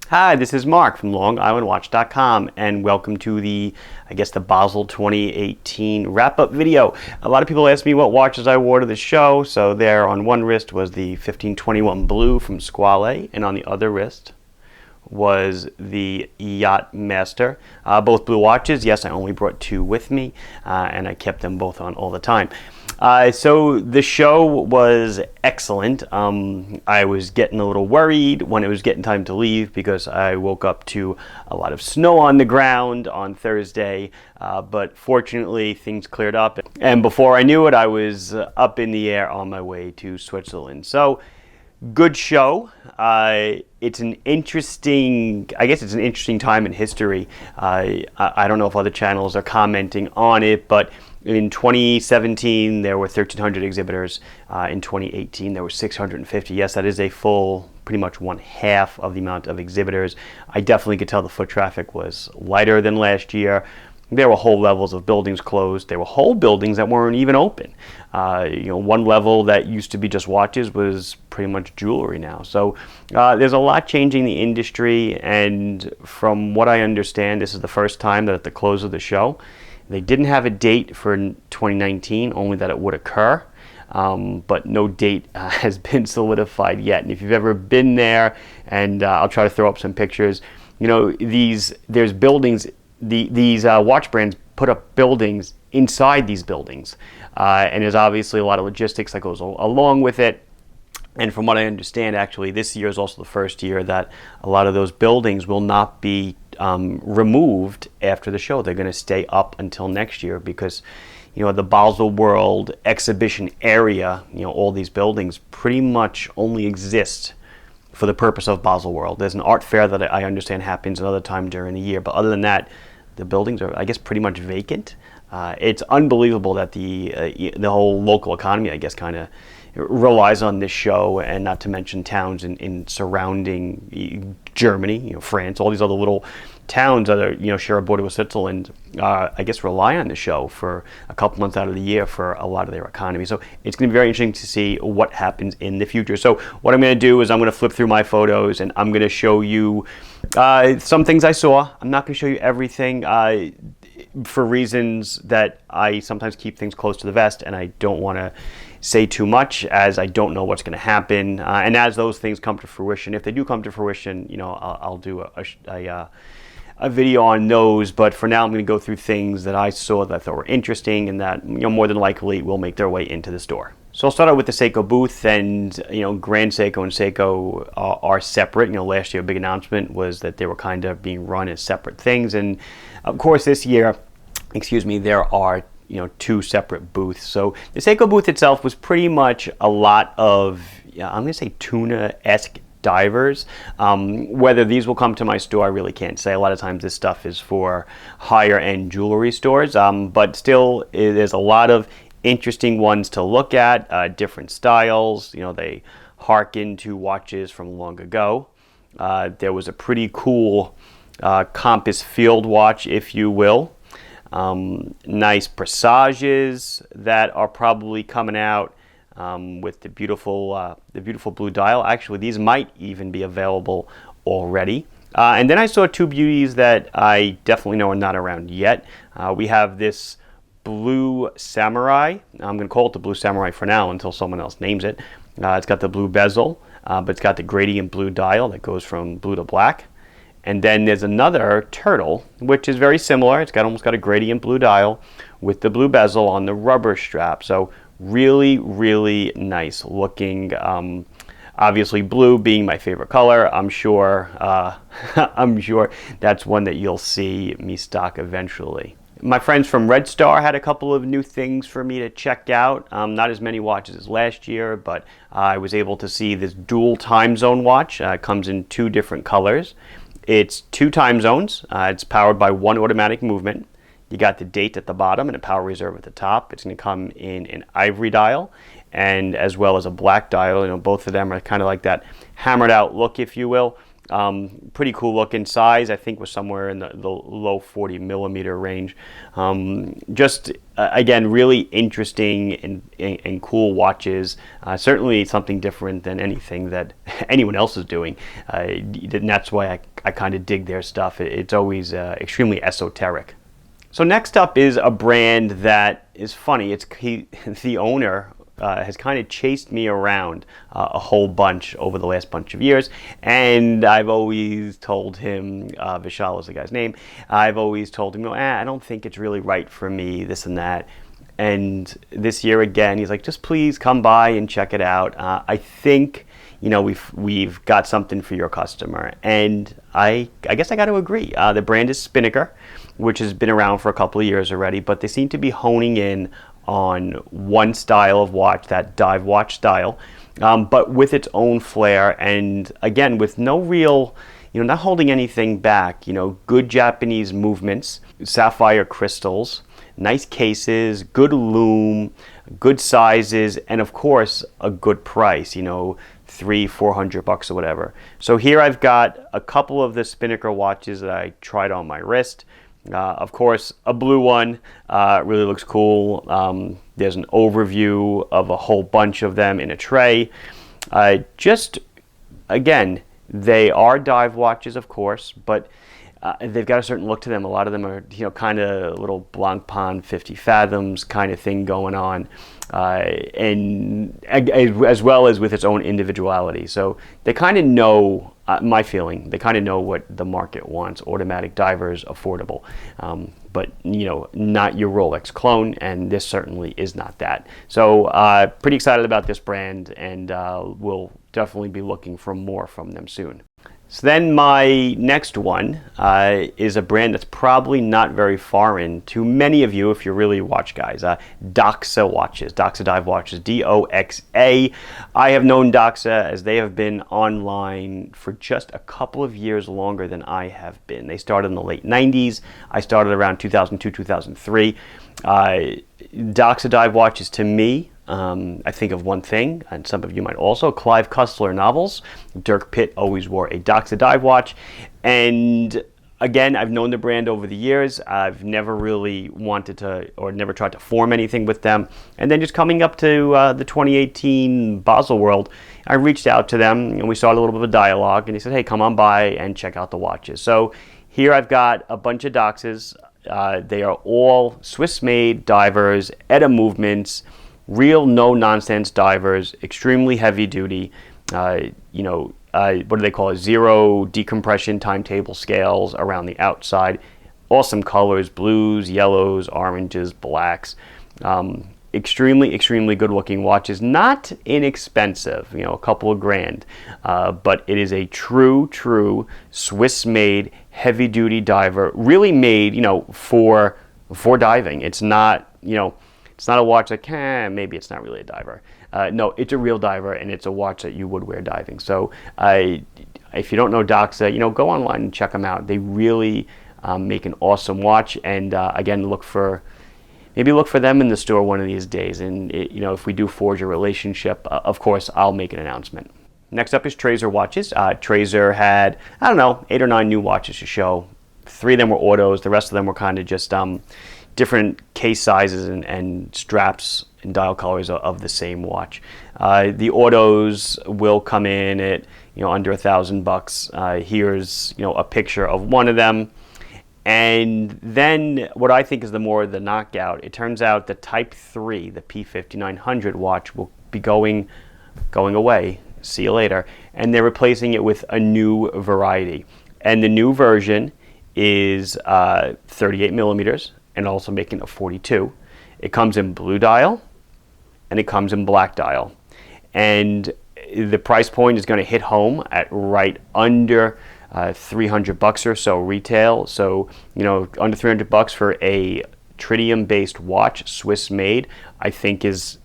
Hi, this is Mark from LongIslandWatch.com, and welcome to the Basel 2018 wrap-up video. A lot of people ask me what watches I wore to the show, so there on one wrist was the 1521 Blue from Squall, and on the other wrist was the Yacht Master. Both blue watches. Yes, I only brought two with me, and I kept them both on all the time. So the show was excellent. I was getting a little worried when it was getting time to leave because I woke up to a lot of snow on the ground on Thursday, but fortunately things cleared up, and before I knew it I was up in the air on my way to Switzerland. So good show. It's an interesting, it's an interesting time in history. I don't know if other channels are commenting on it, but in 2017 there were 1,300 exhibitors. In 2018 there were 650. Yes, that is a full, pretty much one half of the amount of exhibitors. I definitely could tell the foot traffic was lighter than last year. There were whole levels of buildings closed. There were whole buildings that weren't even open. One level that used to be just watches was pretty much jewelry now. So there's a lot changing the industry, and from what I understand, this is the first time that at the close of the show, they didn't have a date for 2019, only that it would occur. But no date has been solidified yet. And if you've ever been there, and I'll try to throw up some pictures, there's buildings. These watch brands put up buildings inside these buildings, and there's obviously a lot of logistics that goes along with it. And from what I understand, actually, this year is also the first year that a lot of those buildings will not be removed after the show. They're going to stay up until next year because, the Baselworld exhibition area, all these buildings pretty much only exist for the purpose of Baselworld. There's an art fair that I understand happens another time during the year, but other than that, the buildings are, pretty much vacant. It's unbelievable that the whole local economy, kind of relies on this show, and not to mention towns in surrounding Germany, France, all these other little towns that are, share a border with Switzerland, rely on the show for a couple months out of the year for a lot of their economy. So it's going to be very interesting to see what happens in the future. So what I'm going to do is I'm going to flip through my photos, and I'm going to show you some things I saw. I'm not going to show you everything for reasons that I sometimes keep things close to the vest, and I don't want to say too much as I don't know what's going to happen. And as those things come to fruition, if they do come to fruition, I'll do a video on those. But for now, I'm going to go through things that I saw that I thought were interesting and that more than likely will make their way into the store. So I'll start out with the Seco booth, and Grand Seco and Seco are separate. Last year a big announcement was that they were kind of being run as separate things, and of course this year, there are two separate booths. So the Seco booth itself was pretty much a lot of, I'm going to say tuna-esque divers. Whether these will come to my store, I really can't say. A lot of times this stuff is for higher end jewelry stores, but still there's a lot of interesting ones to look at, different styles. They harken to watches from long ago. There was a pretty cool compass field watch, if you will. Nice pressages that are probably coming out with the beautiful blue dial. Actually, these might even be available already. And then I saw two beauties that I definitely know are not around yet. We have this Blue Samurai. I'm going to call it the Blue Samurai for now until someone else names it. It's got the blue bezel, but it's got the gradient blue dial that goes from blue to black. And then there's another turtle, which is very similar. It's almost got a gradient blue dial with the blue bezel on the rubber strap. So really, really nice looking. Obviously, blue being my favorite color, I'm sure that's one that you'll see me stock eventually. My friends from Redstar had a couple of new things for me to check out. Not as many watches as last year, but I was able to see this dual time zone watch. It comes in two different colors. It's two time zones. It's powered by one automatic movement. You got the date at the bottom and a power reserve at the top. It's going to come in an ivory dial and as well as a black dial. Both of them are kind of like that hammered out look, if you will. Pretty cool looking. Size, I think, was somewhere in the low 40 millimeter range. Just again, really interesting and cool watches. Certainly something different than anything that anyone else is doing. And that's why I kind of dig their stuff. It's always extremely esoteric. So next up is a brand that is funny. The owner has kind of chased me around a whole bunch over the last bunch of years, and I've always told him, Vishal is the guy's name, I've always told him, I don't think it's really right for me, this and that. And this year again, he's like, just please come by and check it out. I think we've got something for your customer. And I guess I got to agree. The brand is Spinnaker, which has been around for a couple of years already, but they seem to be honing in on one style of watch, that dive watch style, but with its own flair, and again, with no real, not holding anything back, good Japanese movements, sapphire crystals, nice cases, good lume, good sizes, and of course, a good price, $300-400 or whatever. So here I've got a couple of the Spinnaker watches that I tried on my wrist. Of course, a blue one really looks cool. There's an overview of a whole bunch of them in a tray. Just, again, they are dive watches, of course, but they've got a certain look to them. A lot of them are, kind of little Blancpain 50 fathoms kind of thing going on, and as well as with its own individuality. So they kind of know, my feeling, they kind of know what the market wants. Automatic divers, affordable, but not your Rolex clone, and this certainly is not that. So pretty excited about this brand, and we'll definitely be looking for more from them soon. So then my next one is a brand that's probably not very foreign to many of you if you're really watch guys. Doxa watches, Doxa dive watches, Doxa. I have known Doxa as they have been online for just a couple of years longer than I have been. They started in the late 90s. I started around 2002, 2003. Doxa dive watches, to me, I think of one thing, and some of you might also, Clive Cussler novels. Dirk Pitt always wore a Doxa dive watch, and again, I've known the brand over the years. I've never really wanted to, or never tried to form anything with them. And then just coming up to the 2018 Baselworld, I reached out to them, and we started a little bit of a dialogue, and they said, hey, come on by and check out the watches. So here I've got a bunch of Doxas. They are all Swiss-made divers, ETA movements, real no-nonsense divers, extremely heavy-duty, what do they call it? Zero decompression timetable scales around the outside. Awesome colors, blues, yellows, oranges, blacks. Extremely, extremely good-looking watches. Not inexpensive, a couple of grand. But it is a true Swiss-made, heavy-duty diver, really made, for diving. It's not, it's not a watch like, maybe it's not really a diver. No, it's a real diver, and it's a watch that you would wear diving. So if you don't know Doxa, go online and check them out. They really make an awesome watch, and again, look for them in the store one of these days. And if we do forge a relationship, of course, I'll make an announcement. Next up is Trazer watches. Trazer had, 8 or 9 new watches to show. 3 of them were autos. The rest of them were kind of just different case sizes and straps and dial colors of the same watch. The autos will come in at under $1,000. Here's a picture of one of them, and then what I think is the knockout. It turns out the Type 3, the P5900 watch, will be going away. See you later. And they're replacing it with a new variety, and the new version is 38 millimeters. And also making a 42. It comes in blue dial, and it comes in black dial. And the price point is going to hit home at right under $300 or so retail. So, under $300 for a tritium-based watch, Swiss-made, I think is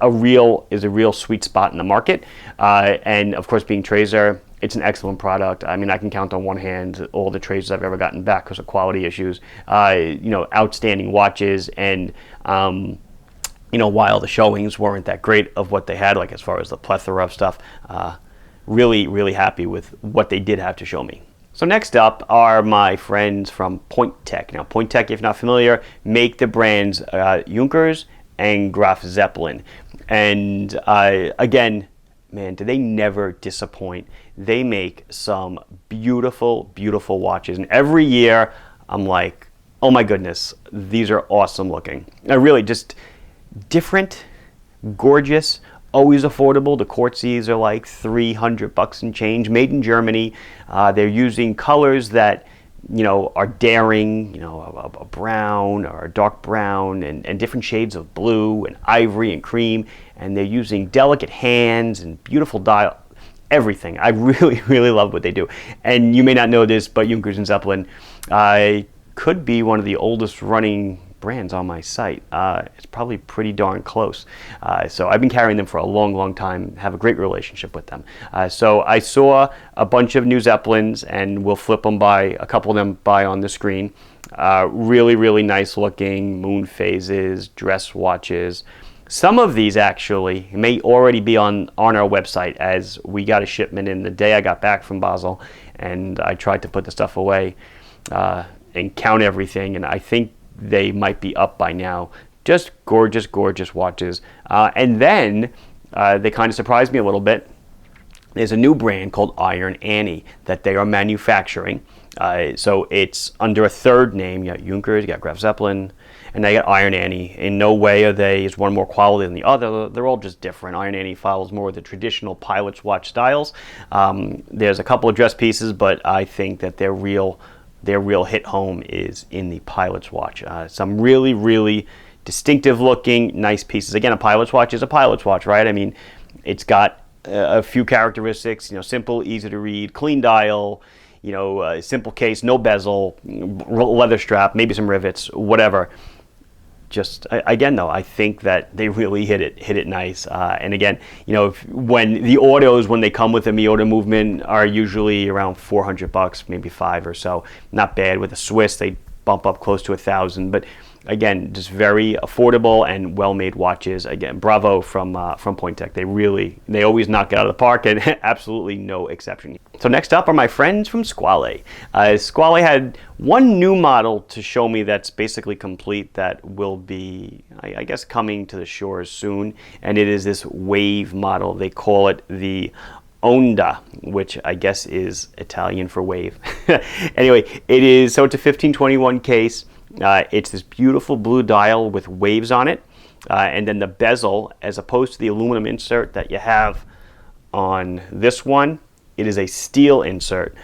a real sweet spot in the market. And of course, being Trazer, it's an excellent product. I mean, I can count on one hand all the Trazers I've ever gotten back because of quality issues. Outstanding watches, and while the showings weren't that great of what they had, like as far as the plethora of stuff, really, really happy with what they did have to show me. So next up are my friends from Point Tech. Now, Point Tech, if you're not familiar, make the brands Junkers and Graf Zeppelin. And again, man, do they never disappoint. They make some beautiful, beautiful watches. And every year, I'm like, oh my goodness, these are awesome looking. Really just different, gorgeous, always affordable. The Quartzes are like $300 and change, made in Germany. They're using colors that, you know, are daring, you know, a brown or a dark brown and different shades of blue and ivory and cream. And they're using delicate hands and beautiful dial, everything. I really, really love what they do. And you may not know this, but Junkers and Zeppelin could be one of the oldest running brands on my site. It's probably pretty darn close. So I've been carrying them for a long, long time, have a great relationship with them. So I saw a bunch of new Zeppelins, and we'll flip them by, a couple of them by on the screen. Really, really nice looking moon phases, dress watches. Some of these actually may already be on our website, as we got a shipment in the day I got back from Basel, and I tried to put the stuff away and count everything, and I think they might be up by now. Just gorgeous, gorgeous watches. And then they kind of surprised me a little bit. There's a new brand called Iron Annie that they are manufacturing. So it's under a third name. You got Junkers, you got Graf Zeppelin, and they got Iron Annie. In no way is one more quality than the other. They're all just different. Iron Annie follows more of the traditional pilot's watch styles. There's a couple of dress pieces, but I think that their real hit home is in the pilot's watch. Some really, really distinctive looking, nice pieces. Again, a pilot's watch is a pilot's watch, right? I mean, it's got a few characteristics, you know, simple, easy to read, clean dial, you know, simple case, no bezel, leather strap, maybe some rivets, whatever. Just again, though, I think that they really hit it nice. And again, you know, when the autos, when they come with the Mi-Auto movement, are usually around $400, maybe $500 or so. Not bad. With a Swiss, they bump up close to $1,000. But again, just very affordable and well-made watches. Again, bravo from Point Tech. They always knock it out of the park, and absolutely no exception. So next up are my friends from Squall. Squall had one new model to show me that's basically complete, that will be, I guess, coming to the shores soon, and it is this wave model. They call it the Onda, which I guess is Italian for wave. Anyway, it's a 1521 case. It's this beautiful blue dial with waves on it, and then the bezel, as opposed to the aluminum insert that you have on this one, it is a steel insert,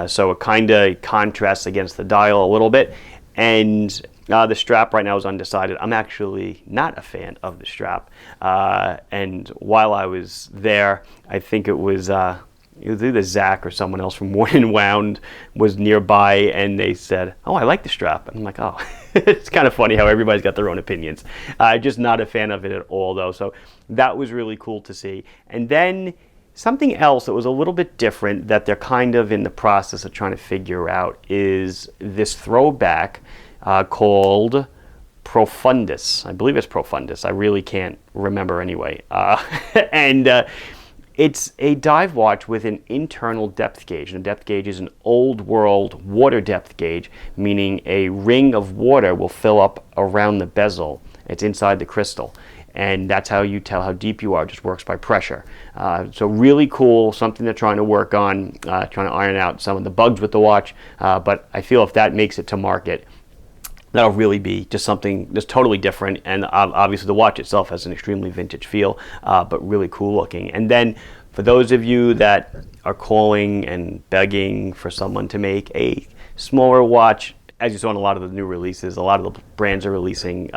so it kind of contrasts against the dial a little bit. And the strap right now is undecided. I'm actually not a fan of the strap, and while I was there, I think it was either Zach or someone else from Worn and Wound was nearby, and they said, "Oh, I like the strap." And I'm like, "Oh." It's kind of funny how everybody's got their own opinions. Just not a fan of it at all, though. So that was really cool to see. And then something else that was a little bit different that they're kind of in the process of trying to figure out is this throwback called Profundus. I believe it's Profundus. I really can't remember anyway. And it's a dive watch with an internal depth gauge. And a depth gauge is an old world water depth gauge, meaning a ring of water will fill up around the bezel. It's inside the crystal. And that's how you tell how deep you are. It just works by pressure. So really cool, something they're trying to work on, trying to iron out some of the bugs with the watch. But I feel if that makes it to market, that'll really be just something just totally different. And obviously the watch itself has an extremely vintage feel, but really cool looking. And then for those of you that are calling and begging for someone to make a smaller watch, as you saw in a lot of the new releases, a lot of the brands are releasing,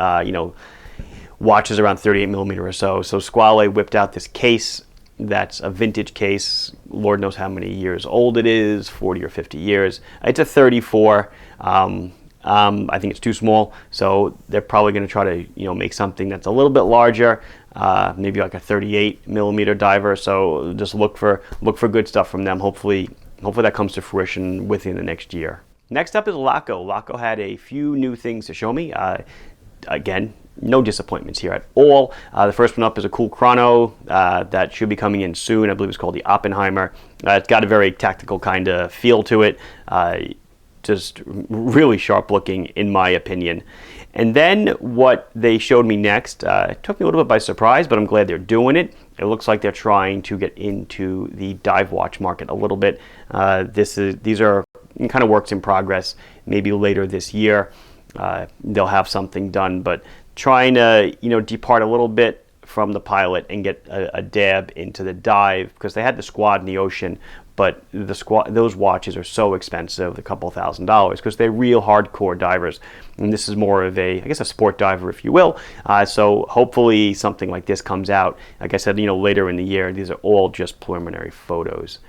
watches around 38 millimeter or so. So Squall whipped out this case that's a vintage case. Lord knows how many years old it is, 40 or 50 years. It's a 34. I think it's too small, so they're probably going to try to make something that's a little bit larger, maybe like a 38 millimeter diver. So just look for good stuff from them. Hopefully that comes to fruition within the next year. Next up is Locka. Locka had a few new things to show me. again, no disappointments here at all. The first one up is a cool chrono that should be coming in soon. I believe it's called the Oppenheimer. It's got a very tactical kind of feel to it. Just really sharp looking, in my opinion. And then what they showed me next, it took me a little bit by surprise, but I'm glad they're doing it. It looks like they're trying to get into the dive watch market a little bit. These are kind of works in progress. Maybe later this year they'll have something done, but trying to depart a little bit from the pilot and get a dab into the dive, because they had the squad in the ocean, but those watches are so expensive, a couple $1,000s, because they're real hardcore divers, and this is more of a sport diver, if you will. So hopefully something like this comes out. Like I said, later in the year. These are all just preliminary photos.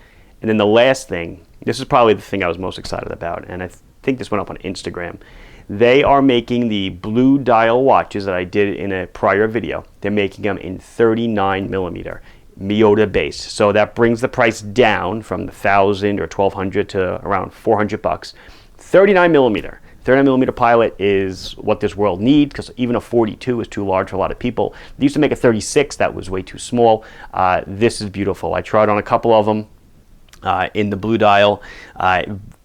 And then the last thing, this is probably the thing I was most excited about, and I think this went up on Instagram. They are making the blue dial watches that I did in a prior video. They're making them in 39 millimeter Miyota base. So that brings the price down from the $1,000 or $1,200 to around $400. 39 millimeter. 39 millimeter pilot is what this world needs, because even a 42 is too large for a lot of people. They used to make a 36 that was way too small. This is beautiful. I tried on a couple of them in the blue dial,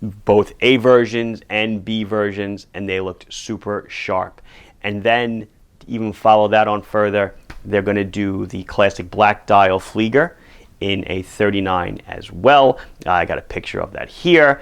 both A versions and B versions, and they looked super sharp. And then to even follow that on further, they're going to do the classic black dial Flieger in a 39 as well. I got a picture of that here.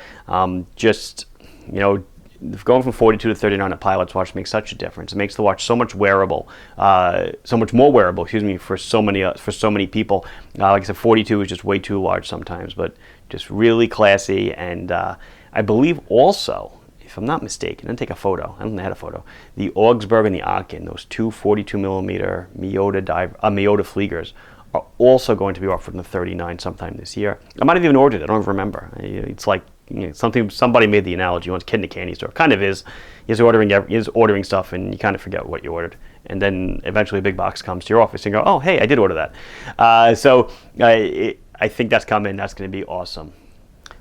Going from 42 to 39 on a pilot's watch makes such a difference. It makes the watch so much wearable, so much more wearable, for so many people. Like I said, 42 is just way too large sometimes, but just really classy. And I believe also, if I'm not mistaken, I didn't take a photo. I don't think I had a photo. The Augsburg and the Aachen, those two 42 millimeter Miyota Fliegers, are also going to be offered in the 39 sometime this year. I might have even ordered it. I don't even remember. It's like somebody made the analogy once, kid in a candy store. Kind of is. He's ordering stuff, and you kind of forget what you ordered. And then eventually a big box comes to your office and you go, oh, hey, I did order that. So I think that's coming. That's going to be awesome.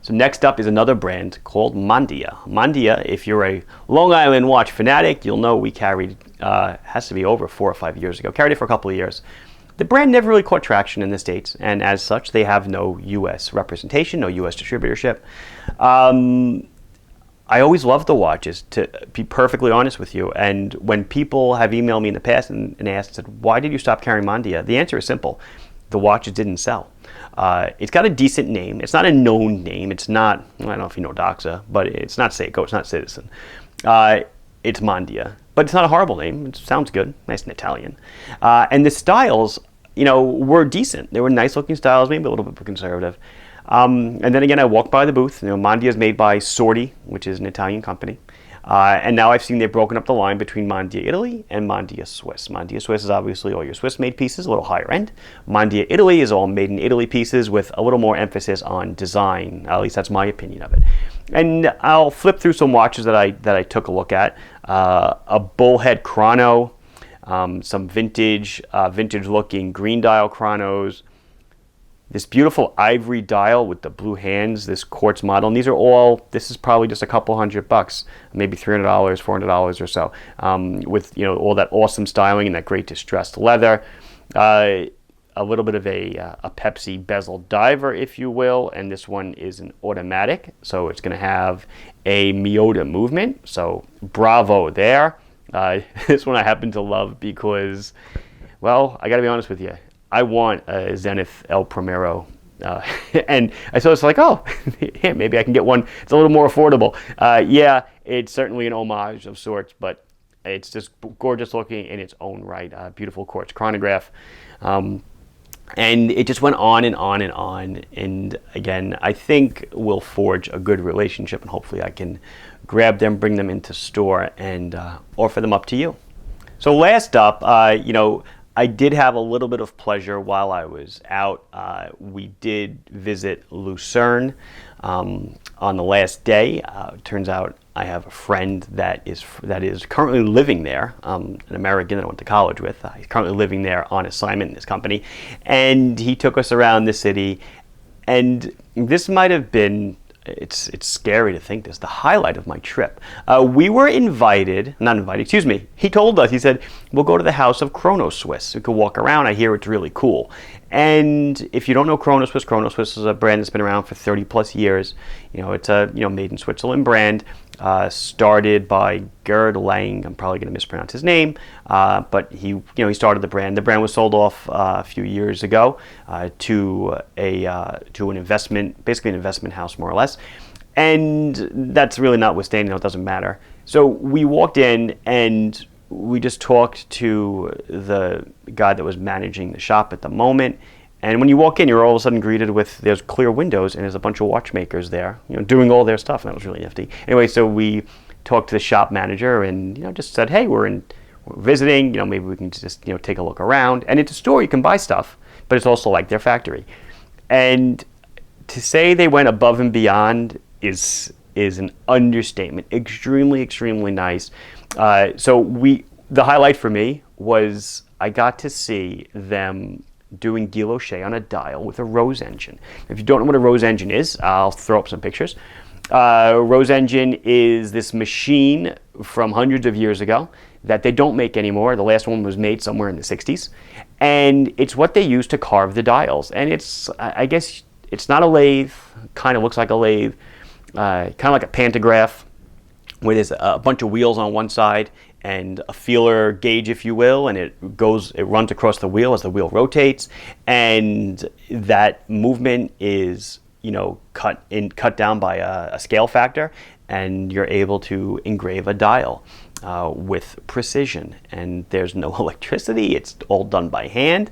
So next up is another brand called Mangia. Mangia, if you're a Long Island watch fanatic, you'll know we carried, has to be over 4 or 5 years ago, carried it for a couple of years. The brand never really caught traction in the States, and as such, they have no U.S. representation, no U.S. distributorship. I always loved the watches, to be perfectly honest with you, and when people have emailed me in the past and asked, why did you stop carrying Mangia? The answer is simple. The watches didn't sell. It's got a decent name. It's not a known name. It's not, I don't know if you know Doxa, but it's not Seco. It's not Citizen. It's Mangia. But it's not a horrible name. It sounds good. Nice and Italian. And the styles, were decent. They were nice looking styles, maybe a little bit conservative. And then again, I walked by the booth. Mangia is made by Sordi, which is an Italian company. And now I've seen they've broken up the line between Mangia Italy and Mangia Swiss. Mangia Swiss is obviously all your Swiss-made pieces, a little higher end. Mangia Italy is all made in Italy pieces with a little more emphasis on design. At least that's my opinion of it. And I'll flip through some watches that I took a look at. A bullhead chrono, some vintage-looking green dial chronos. This beautiful ivory dial with the blue hands, this quartz model, and this is probably just a couple $100, maybe $300, $400 or so, with all that awesome styling and that great distressed leather. A little bit of a Pepsi bezel diver, if you will, and this one is an automatic, so it's going to have a Miyota movement, so bravo there. This one I happen to love because, well, I got to be honest with you, I want a Zenith El Primero, and I saw it's like, oh, yeah, maybe I can get one. It's a little more affordable. Yeah, it's certainly an homage of sorts, but it's just gorgeous looking in its own right. Beautiful quartz chronograph. And it just went on and on and on. And again, I think we'll forge a good relationship, and hopefully I can grab them, bring them into store, and offer them up to you. So last up, I did have a little bit of pleasure while I was out. We did visit Lucerne on the last day. Turns out I have a friend that is currently living there, an American that I went to college with. He's currently living there on assignment in this company, and he took us around the city. And this might have been, it's scary to think this, the highlight of my trip. We were not invited, excuse me. He told us, he said, we'll go to the house of Chronos Swiss. We could walk around. I hear it's really cool. And if you don't know Chronos Swiss is a brand that's been around for 30 plus years. It's a made in Switzerland brand. Started by Gerd Lang. I'm probably going to mispronounce his name, but he started the brand. The brand was sold off a few years ago to an investment, basically an investment house, more or less. And that's really notwithstanding. It doesn't matter. So we walked in and we just talked to the guy that was managing the shop at the moment. And when you walk in, you're all of a sudden greeted with, there's clear windows and there's a bunch of watchmakers there, doing all their stuff, and that was really nifty. Anyway, so we talked to the shop manager and, just said, hey, we're visiting, maybe we can just, take a look around. And it's a store, you can buy stuff, but it's also like their factory. And to say they went above and beyond is an understatement. Extremely, extremely nice. The highlight for me was I got to see them doing guilloche on a dial with a Rose engine. If you don't know what a Rose engine is, I'll throw up some pictures. Rose engine is this machine from hundreds of years ago that they don't make anymore. The last one was made somewhere in the 60s. And it's what they use to carve the dials. And I guess it's not a lathe, kind of looks like a lathe, kind of like a pantograph, where there's a bunch of wheels on one side and a feeler gauge, if you will, and it runs across the wheel as the wheel rotates, and that movement is cut down by a scale factor, and you're able to engrave a dial with precision. And there's no electricity; it's all done by hand.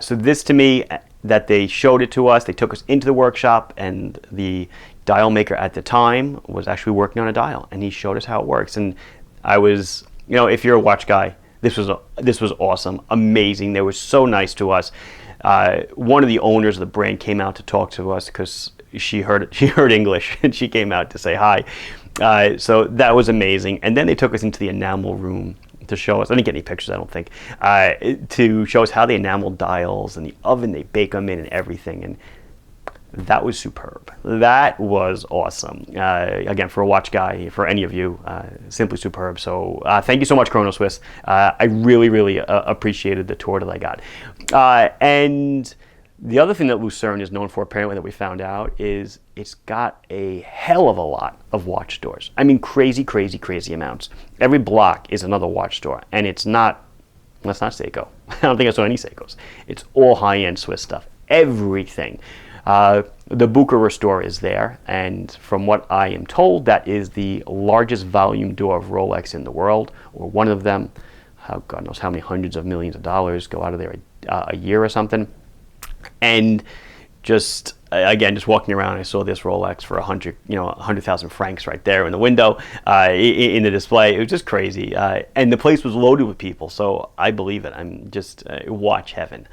So this, to me, that they showed it to us, they took us into the workshop, and the dial maker at the time was actually working on a dial, and he showed us how it works. And I was, if you're a watch guy, this was awesome, amazing. They were so nice to us. One of the owners of the brand came out to talk to us because she heard English, and she came out to say hi. So that was amazing. And then they took us into the enamel room to show us. I didn't get any pictures, I don't think, to show us how they enamel dials and the oven they bake them in and everything. And that was superb. That was awesome. Again, for a watch guy, for any of you, simply superb. So thank you so much, Chronos Swiss. I really, really appreciated the tour that I got. And the other thing that Lucerne is known for, apparently, that we found out, is it's got a hell of a lot of watch stores. I mean, crazy, crazy, crazy amounts. Every block is another watch store, and that's not Seco. I don't think I saw any Secos. It's all high-end Swiss stuff. Everything. The Bucherer store is there, and from what I am told, that is the largest volume door of Rolex in the world, or one of them. God knows how many hundreds of millions of dollars go out of there a year or something. And just walking around, I saw this Rolex for 100,000 francs right there in the window, in the display. It was just crazy, and the place was loaded with people. So I believe it. I'm just watch heaven.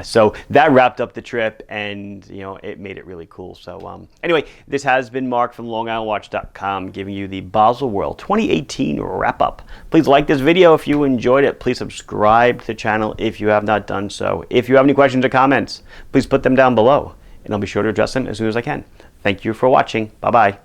So that wrapped up the trip, and it made it really cool. So anyway, this has been Mark from LongIslandWatch.com giving you the Baselworld 2018 wrap up. Please like this video if you enjoyed it. Please subscribe to the channel if you have not done so. If you have any questions or comments, please put them down below, and I'll be sure to address them as soon as I can. Thank you for watching. Bye-bye.